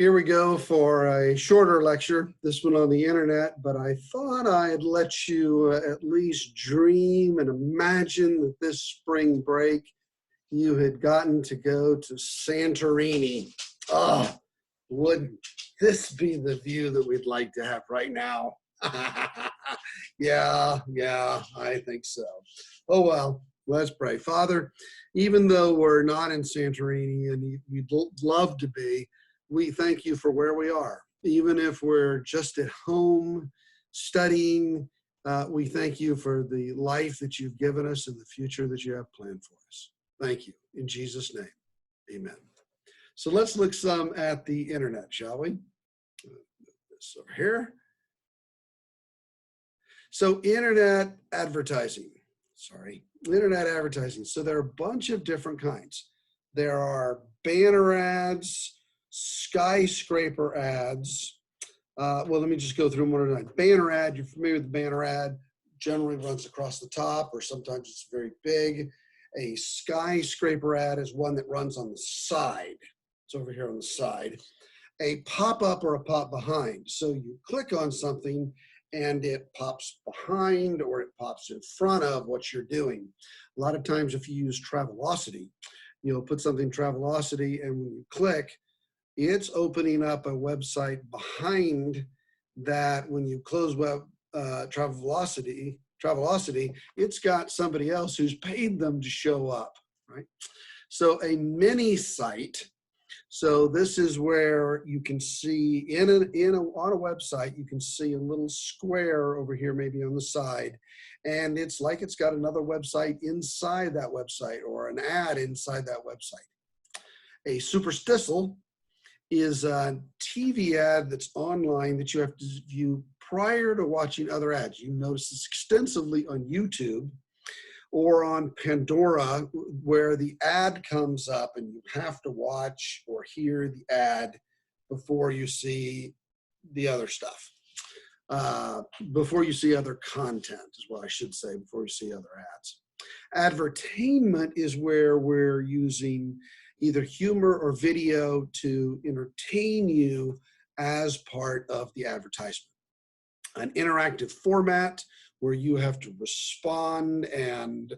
Here we go for a shorter lecture, this one on the internet, but I thought I'd let you at least dream and imagine that this spring break you had gotten to go to Santorini. Oh, wouldn't this be the view that we'd like to have right now? Yeah, I think so. Oh, well, let's pray. Father, even though we're not in Santorini and we'd love to be, we thank you for where we are. Even if we're just at home studying, we thank you for the life that you've given us and the future that you have planned for us. Thank you. In Jesus' name, amen. So let's look some at the internet, shall we? This over here. So internet advertising. Internet advertising. So there are a bunch of different kinds. There are banner ads, skyscraper ads. Well, let me just go through them one at a time. Banner ad, you're familiar with the banner ad, generally runs across the top, or sometimes it's very big. A skyscraper ad is one that runs on the side. It's over here on the side. A pop-up or a pop behind. So you click on something and it pops behind or it pops in front of what you're doing. A lot of times if you use Travelocity, you'll put something in Travelocity, and when you click, it's opening up a website behind that. When you close Travelocity, it's got somebody else who's paid them to show up, right? So a mini site. So this is where you can see on a website, you can see a little square over here, maybe on the side, and it's like it's got another website inside that website or an ad inside that website. A superstitial is a TV ad that's online that you have to view prior to watching other ads. You notice this extensively on YouTube or on Pandora, where the ad comes up and you have to watch or hear the ad before you see the other stuff. Before you see other content is what I should say, before you see other ads. Advertainment is where we're using either humor or video to entertain you as part of the advertisement. An interactive format where you have to respond and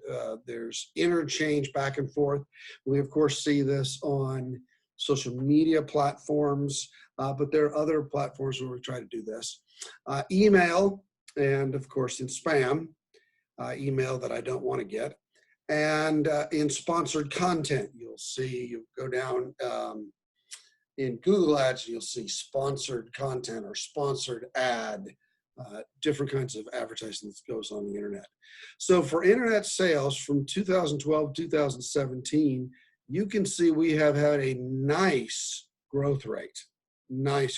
there's interchange back and forth. We of course see this on social media platforms, but there are other platforms where we try to do this. Email, and of course in spam, email that I don't want to get. And in sponsored content, you'll see, you go down in Google Ads, you'll see sponsored content or sponsored ad, different kinds of advertising that goes on the internet. So for internet sales from 2012 to 2017, you can see we have had a nice growth rate, about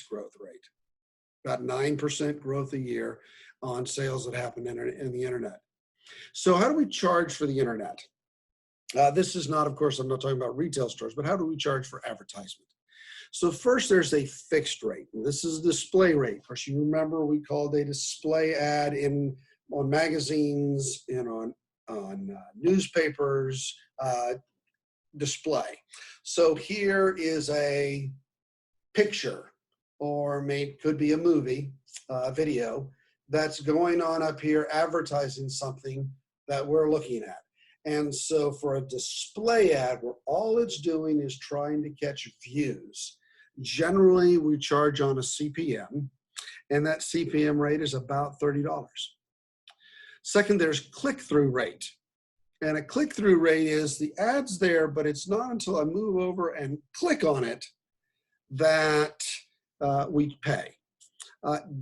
9% growth a year on sales that happen in the internet. So how do we charge for the internet? This is not, of course, I'm not talking about retail stores, but how do we charge for advertisement? So first there's a fixed rate. And this is a display rate. Of course, you remember we called a display ad on magazines and on newspapers, display. So here is a picture, or could be a movie, video, that's going on up here advertising something that we're looking at. And so for a display ad, where all it's doing is trying to catch views, generally we charge on a CPM, and that CPM rate is about $30. Second, there's click-through rate. And a click-through rate is the ad's there, but it's not until I move over and click on it that we pay.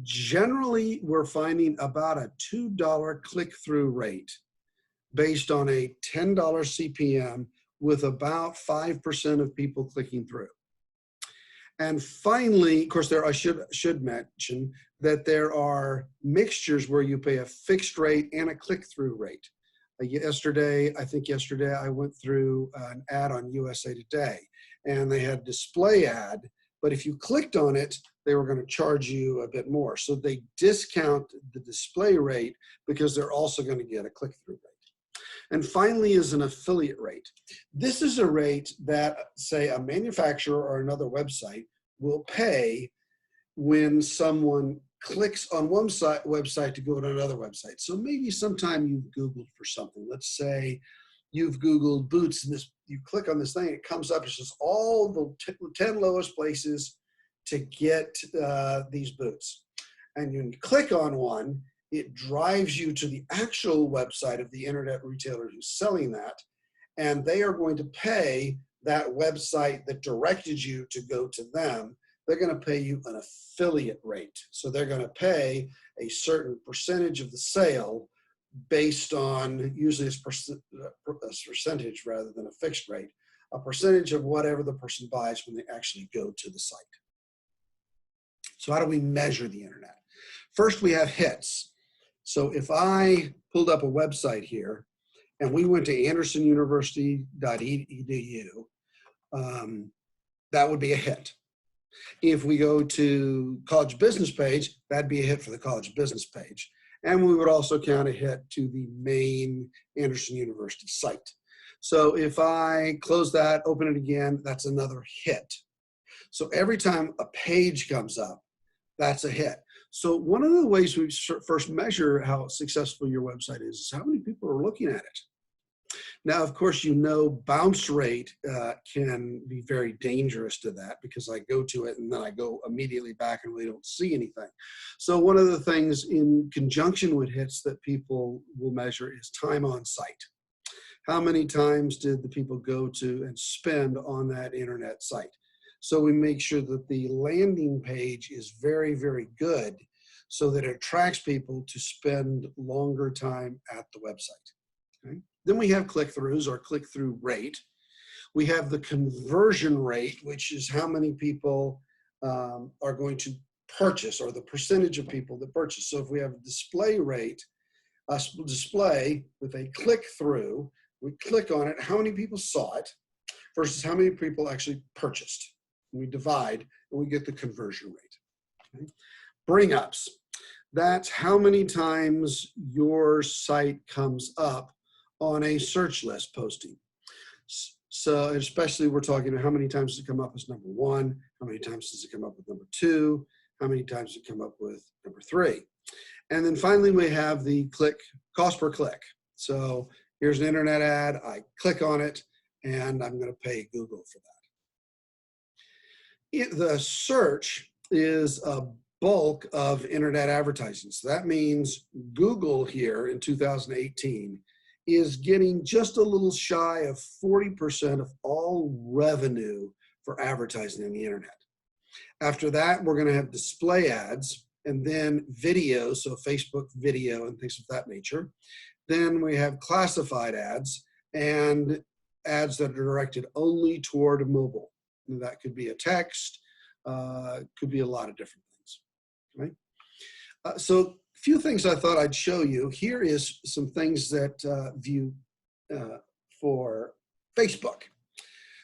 Generally, we're finding about a $2 click-through rate based on a $10 CPM with about 5% of people clicking through. And finally, of course, I should mention that there are mixtures where you pay a fixed rate and a click-through rate. I think yesterday I went through an ad on USA Today, and they had a display ad, but if you clicked on it, they were going to charge you a bit more. So they discount the display rate because they're also going to get a click-through rate. And finally is an affiliate rate. This is a rate that, say, a manufacturer or another website will pay when someone clicks on one website to go to another website. So maybe sometime you've Googled for something. Let's say you've Googled boots, and you click on this thing, it comes up, it says all the 10 lowest places to get these boots. And when you click on one, it drives you to the actual website of the internet retailer who's selling that, and they are going to pay that website that directed you to go to them. They're going to pay you an affiliate rate. So they're going to pay a certain percentage of the sale based on, usually it's a percentage rather than a fixed rate, a percentage of whatever the person buys when they actually go to the site. So how do we measure the internet? First, we have hits. So if I pulled up a website here and we went to andersonuniversity.edu, that would be a hit. If we go to college business page, that'd be a hit for the college business page. And we would also count a hit to the main Anderson University site. So if I close that, open it again, that's another hit. So every time a page comes up, that's a hit. So one of the ways we first measure how successful your website is how many people are looking at it. Now, of course, you know, bounce rate can be very dangerous to that, because I go to it and then I go immediately back and we don't see anything. So one of the things in conjunction with hits that people will measure is time on site. How many times did the people go to and spend on that internet site? So we make sure that the landing page is very, very good so that it attracts people to spend longer time at the website. Okay? Then we have click-throughs, or click-through rate. We have the conversion rate, which is how many people are going to purchase, or the percentage of people that purchase. So if we have a display rate, a display with a click-through, we click on it, how many people saw it versus how many people actually purchased. And we divide and we get the conversion rate. Okay? Bring ups, that's how many times your site comes up on a search list posting. So especially we're talking about how many times does it come up as number 1, how many times does it come up with number 2, how many times does it come up with number 3. And then finally we have the cost per click. So here's an internet ad, I click on it, and I'm going to pay Google for that. The search is a bulk of internet advertising. So that means Google here in 2018 is getting just a little shy of 40% of all revenue for advertising in the internet. After that, we're going to have display ads, and then video, so Facebook video and things of that nature. Then we have classified ads and ads that are directed only toward mobile. And that could be a text, could be a lot of different things, right? So a few things I thought I'd show you. Here is some things that view for Facebook.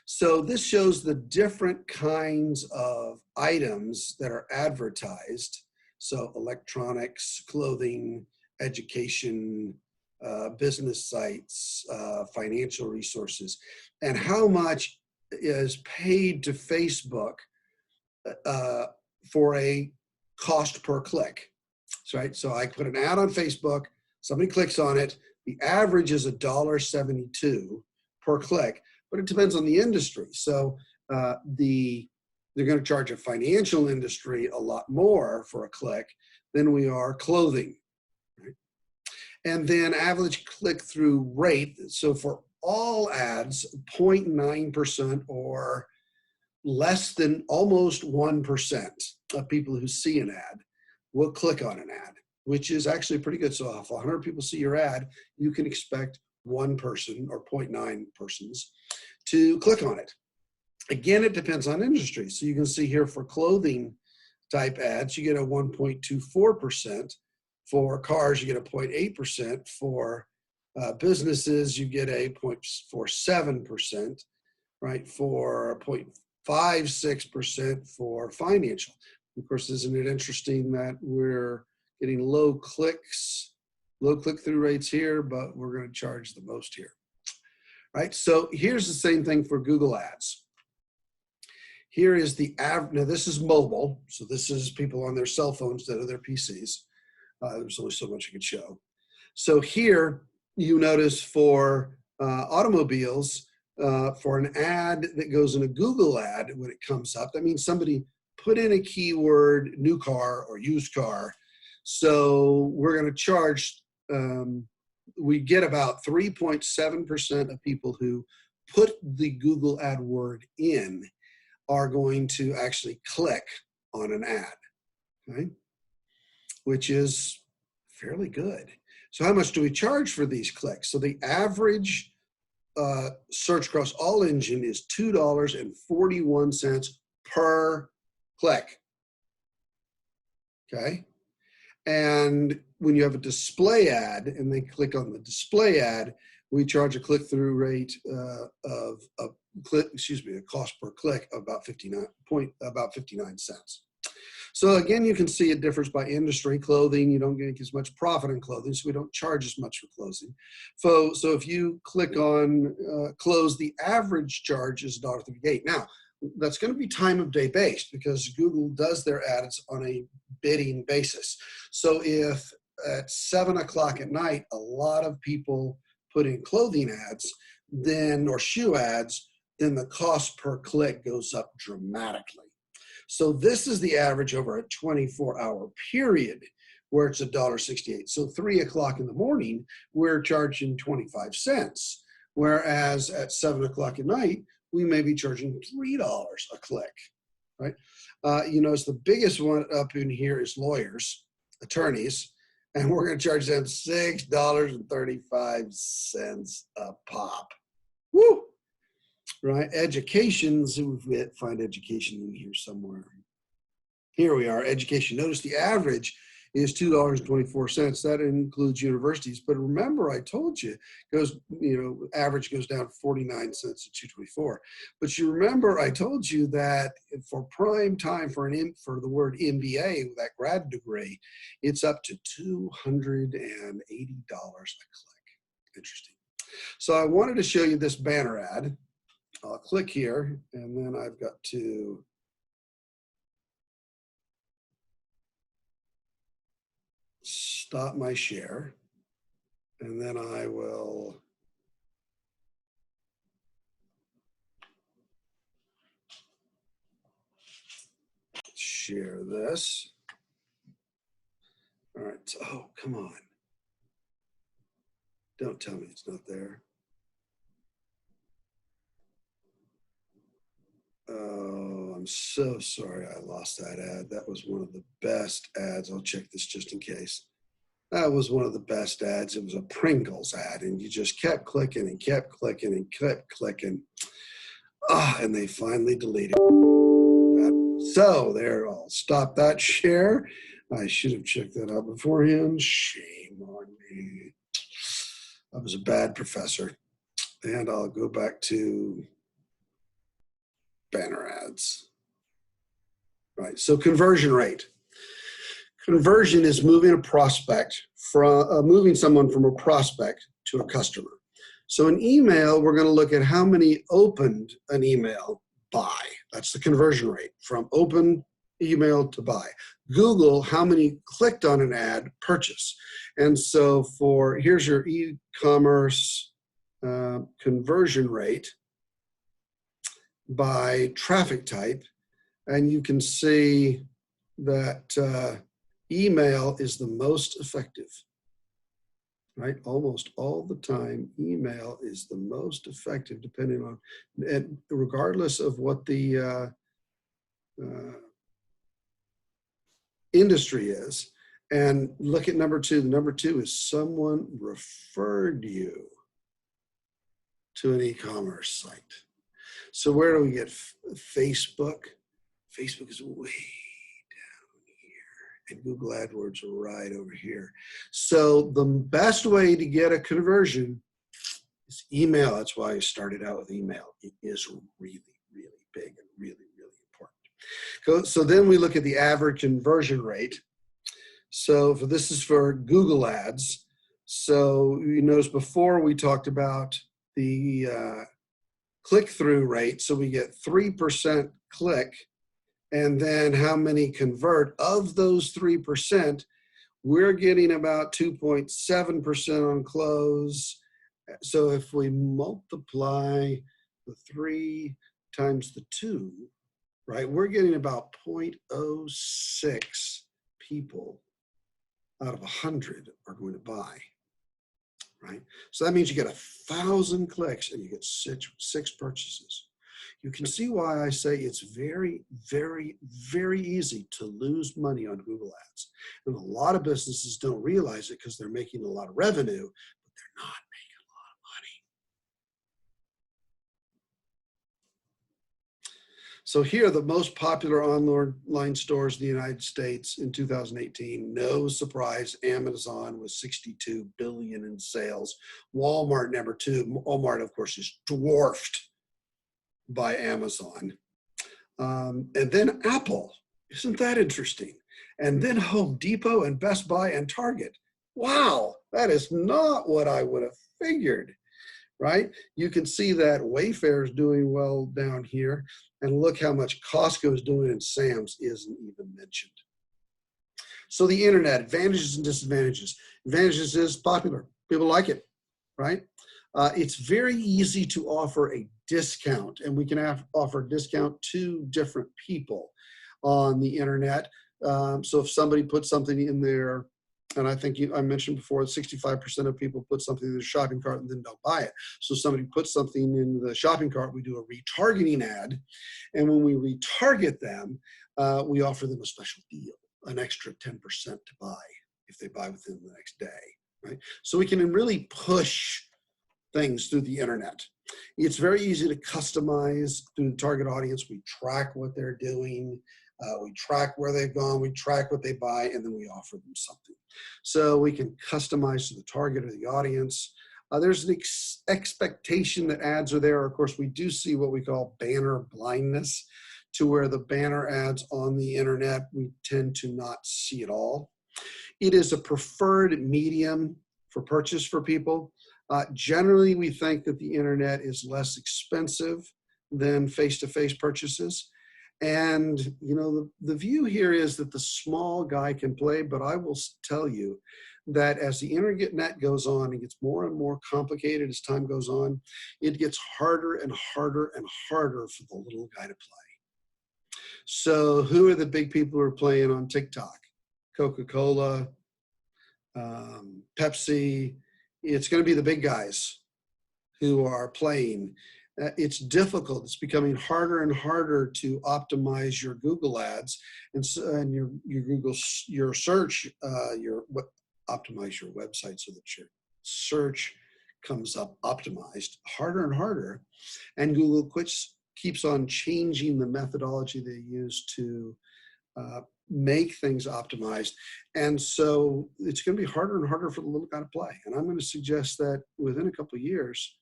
So this shows the different kinds of items that are advertised. So electronics, clothing, education, business sites, financial resources, and how much is paid to Facebook for a cost per click. Right? So I put an ad on Facebook, somebody clicks on it, the average is $1.72 per click, but it depends on the industry. So they're going to charge a financial industry a lot more for a click than we are clothing. Right? And then average click-through rate, so for all ads, 0.9% or less than almost 1% of people who see an ad will click on an ad, which is actually pretty good. So if 100 people see your ad, you can expect 1 person or 0.9 persons to click on it. Again, it depends on industry. So you can see here for clothing type ads, you get a 1.24%. For cars, you get a 0.8%. For businesses, you get a 0.47%, right? For 0.56% for financial. Of course, isn't it interesting that we're getting low click-through rates here, but we're going to charge the most here, right? So here's the same thing for Google Ads. Here is the average. Now this is mobile, so this is people on their cell phones instead of their PCs. There's only so much you could show. So here you notice for automobiles, for an ad that goes in a Google ad, when it comes up, that means somebody put in a keyword, new car or used car. So we're going to charge, we get about 3.7% of people who put the Google ad word in are going to actually click on an ad, okay? Which is fairly good. So how much do we charge for these clicks? So the average search across all engine is $2.41 per click, okay? And when you have a display ad and they click on the display ad, we charge a click-through rate of a cost per click of about 59 cents. So again, you can see it differs by industry. Clothing, you don't get as much profit in clothing, so we don't charge as much for clothing. So if you click on clothes, the average charge is $1.38. Now, that's going to be time of day based because Google does their ads on a bidding basis. So if at 7 o'clock at night, a lot of people put in clothing ads, then, or shoe ads, then the cost per click goes up dramatically. So this is the average over a 24-hour period where it's $1.68. So 3 o'clock in the morning, we're charging 25 cents. Whereas at 7 o'clock at night, we may be charging $3 a click, right? You notice the biggest one up in here is lawyers, attorneys, and we're going to charge them $6.35 a pop. Woo! Right? Education, let's see if we find education in here somewhere. Here we are, education. Notice the average is $2.24. That includes universities. But remember, I told you, goes, average goes down 49 cents to $2.24. But you remember, I told you that for prime time for the word MBA, that grad degree, it's up to $280 a click. Interesting. So I wanted to show you this banner ad. I'll click here, and then I've got to stop my share, and then I will share this. All right, oh, come on. Don't tell me it's not there. Oh, I'm so sorry I lost that ad. That was one of the best ads. I'll check this just in case. That was one of the best ads. It was a Pringles ad, and you just kept clicking and kept clicking and kept clicking. And they finally deleted that. So there, I'll stop that share. I should have checked that out beforehand. Shame on me. I was a bad professor. And I'll go back to banner ads. Right, so conversion rate. Conversion is moving a prospect from moving someone from a prospect to a customer. So in email, we're going to look at how many opened an email by. That's the conversion rate from open email to buy. Google, how many clicked on an ad, purchase. And so here's your e-commerce conversion rate by traffic type, and you can see that email is the most effective, right? Almost all the time, email is the most effective, depending on, and regardless of what the industry is. And look at number two. The number two is someone referred you to an e-commerce site. So where do we get Facebook? Facebook is way down here, and Google AdWords are right over here. So the best way to get a conversion is email. That's why I started out with email. It is really, really big and really, really important. So then we look at the average conversion rate. So this is for Google Ads. So you notice before we talked about the click-through rate. So we get 3% click, and then how many convert. Of those 3%, we're getting about 2.7% on close. So if we multiply the 3 times the 2, right, we're getting about 0.06 people out of 100 are going to buy, right? So that means you get 1,000 clicks and you get six purchases. You can see why I say it's very, very, very easy to lose money on Google Ads. And a lot of businesses don't realize it because they're making a lot of revenue, but they're not making a lot of money. So here are the most popular online stores in the United States in 2018. No surprise, Amazon was 62 billion in sales. Walmart, number 2. Walmart, of course, is dwarfed by Amazon. And then Apple. Isn't that interesting? And then Home Depot and Best Buy and Target. Wow, that is not what I would have figured, right? You can see that Wayfair is doing well down here, and look how much Costco is doing, and Sam's isn't even mentioned. So the internet, advantages and disadvantages. Advantages is popular. People like it, right? It's very easy to offer a discount, and we can offer a discount to different people on the internet. So if somebody puts something in there, and I think I mentioned before, 65% of people put something in their shopping cart and then don't buy it. So somebody puts something in the shopping cart, we do a retargeting ad. And when we retarget them, we offer them a special deal, an extra 10% to buy if they buy within the next day, right? So we can really push things through the internet. It's very easy to customize through the target audience. We track what they're doing. We track where they've gone, we track what they buy, and then we offer them something. So we can customize to the target or the audience. There's an expectation that ads are there. Of course, we do see what we call banner blindness, to where the banner ads on the internet, we tend to not see it all. It is a preferred medium for purchase for people. Generally, we think that the internet is less expensive than face-to-face purchases. And, you know, the view here is that the small guy can play, but I will tell you that as the internet goes on, it gets more and more complicated as time goes on. It gets harder and harder and harder for the little guy to play. So who are the big people who are playing on TikTok? Coca-Cola, Pepsi. It's going to be the big guys who are playing. It's difficult. It's becoming harder and harder to optimize your Google ads and your Google, your search, optimize your website so that your search comes up optimized, harder and harder. And Google keeps on changing the methodology they use to make things optimized. And so it's going to be harder and harder for the little guy to play. And I'm going to suggest that within a couple of years,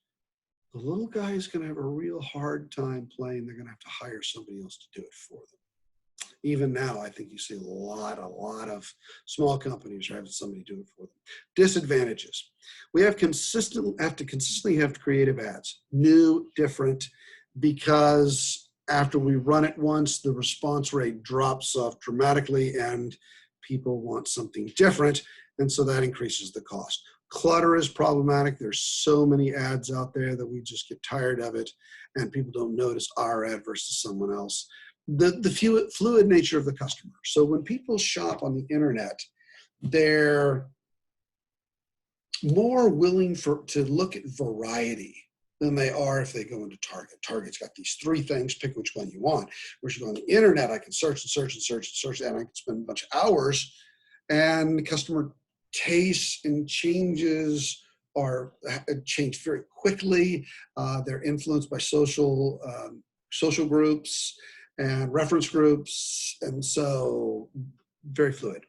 the little guy is going to have a real hard time playing. They're going to have to hire somebody else to do it for them. Even now, I think you see a lot of small companies are having somebody do it for them. Disadvantages. We have to consistently have creative ads, new, different, because after we run it once, the response rate drops off dramatically and people want something different. And so that increases the cost. Clutter is problematic. There's so many ads out there that we just get tired of it and people don't notice our ad versus someone else. The fluid nature of the customer. So when people shop on the internet, they're more willing to look at variety than they are if they go into Target. Target's got these 3 things, pick which one you want. Whereas you go on the internet, I can search and search and search and search, and I can spend a bunch of hours, and the customer tastes and changes are changed very quickly. They're influenced by social groups and reference groups, and so very fluid.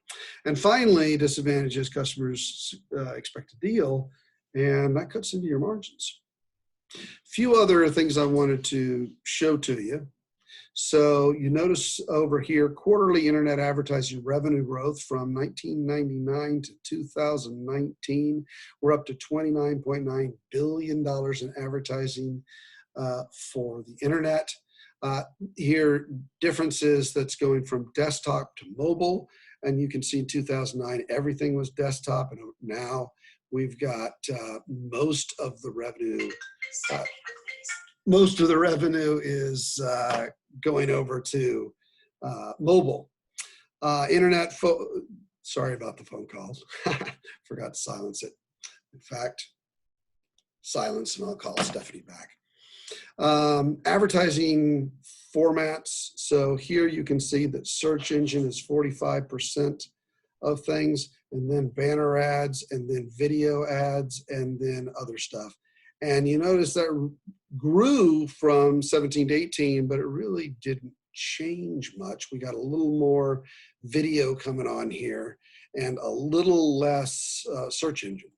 And finally, disadvantages: customers expect a deal, and that cuts into your margins. Few other things I wanted to show to you. So you notice over here, quarterly internet advertising revenue growth from 1999 to 2019. We're up to $29.9 billion in advertising for the internet. Here, differences that's going from desktop to mobile. And you can see in 2009, everything was desktop. And now we've got most of the revenue. Most of the revenue is going over to mobile. Sorry about the phone calls. Forgot to silence it. In fact, silence, and I'll call Stephanie back. Advertising formats. So here you can see that search engine is 45% of things, and then banner ads, and then video ads, and then other stuff. And you notice that grew from 17 to 18, but it really didn't change much. We got a little more video coming on here and a little less search engine.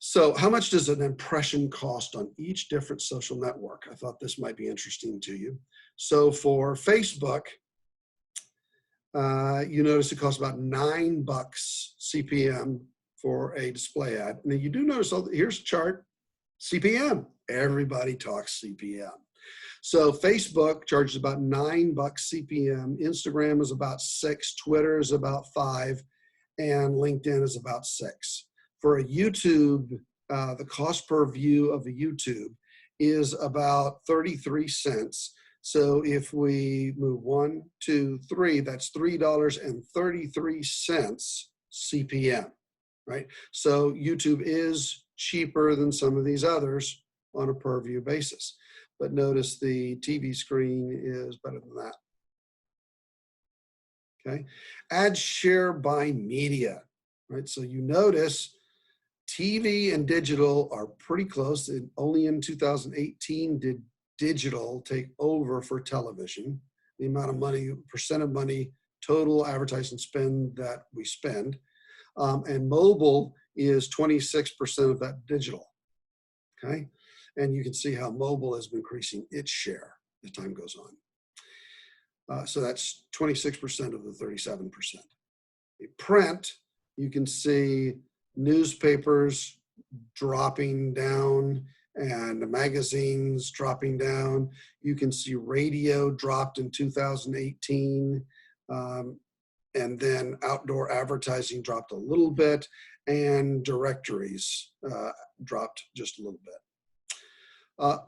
So how much does an impression cost on each different social network? I thought this might be interesting to you. So for Facebook, you notice it costs about $9 CPM for a display ad. And then you do notice, here's a chart, CPM. Everybody talks CPM. So Facebook charges about $9 CPM. Instagram is about 6. Twitter is about 5. And LinkedIn is about 6. For a YouTube, the cost per view of a YouTube is about 33 cents. So if we move 1, 2, 3, that's $3.33 CPM, right? So YouTube is cheaper than some of these others on a per view basis. But notice the TV screen is better than that. Okay, ad share by media, right? So you notice TV and digital are pretty close. And only in 2018 did digital take over for television. The amount of money, percent of money, total advertising spend that we spend. And mobile is 26% of that digital, okay? And you can see how mobile has been increasing its share as time goes on. So that's 26% of the 37%. Print, you can see newspapers dropping down and magazines dropping down. You can see radio dropped in 2018. And then outdoor advertising dropped a little bit, and directories dropped just a little bit.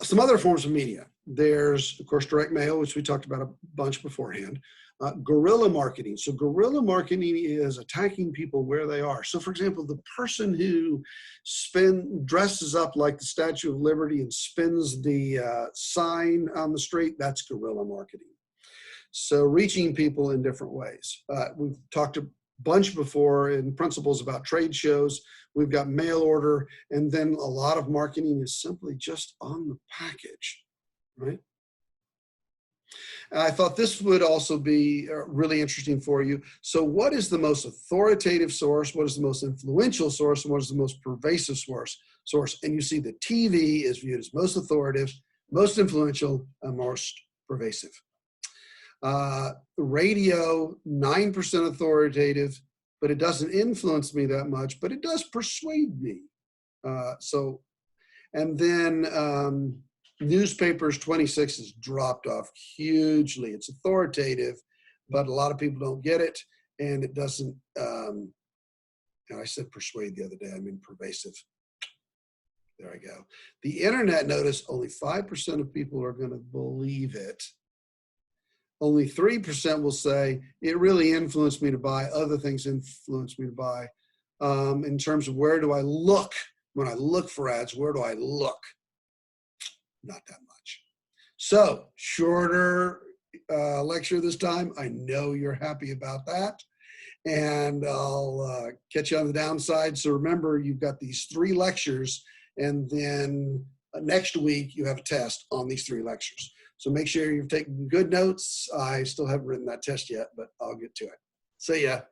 Some other forms of media. There's, of course, direct mail, which we talked about a bunch beforehand. Guerrilla marketing. So guerrilla marketing is attacking people where they are. So for example, the person who dresses up like the Statue of Liberty and spins the sign on the street, that's guerrilla marketing. So reaching people in different ways. We've talked a bunch before in principles about trade shows. We've got mail order, and then a lot of marketing is simply just on the package, right? And I thought this would also be really interesting for you. So what is the most authoritative source? What is the most influential source? And what is the most pervasive source? And you see that TV is viewed as most authoritative, most influential, and most pervasive. Radio, 9% authoritative, but it doesn't influence me that much, but it does persuade me. And then newspapers, 26 has dropped off hugely. It's authoritative, but a lot of people don't get it, and it doesn't, and I said persuade the other day, I mean pervasive. There I go. The internet, notice only 5% of people are going to believe it. Only 3% will say it really influenced me to buy. Other things influenced me to buy. In terms of where do I look? When I look for ads, where do I look? Not that much. So shorter lecture this time. I know you're happy about that. And I'll catch you on the downside. So remember, you've got these 3 lectures, and then next week you have a test on these 3 lectures. So make sure you're taking good notes. I still haven't written that test yet, but I'll get to it. See ya.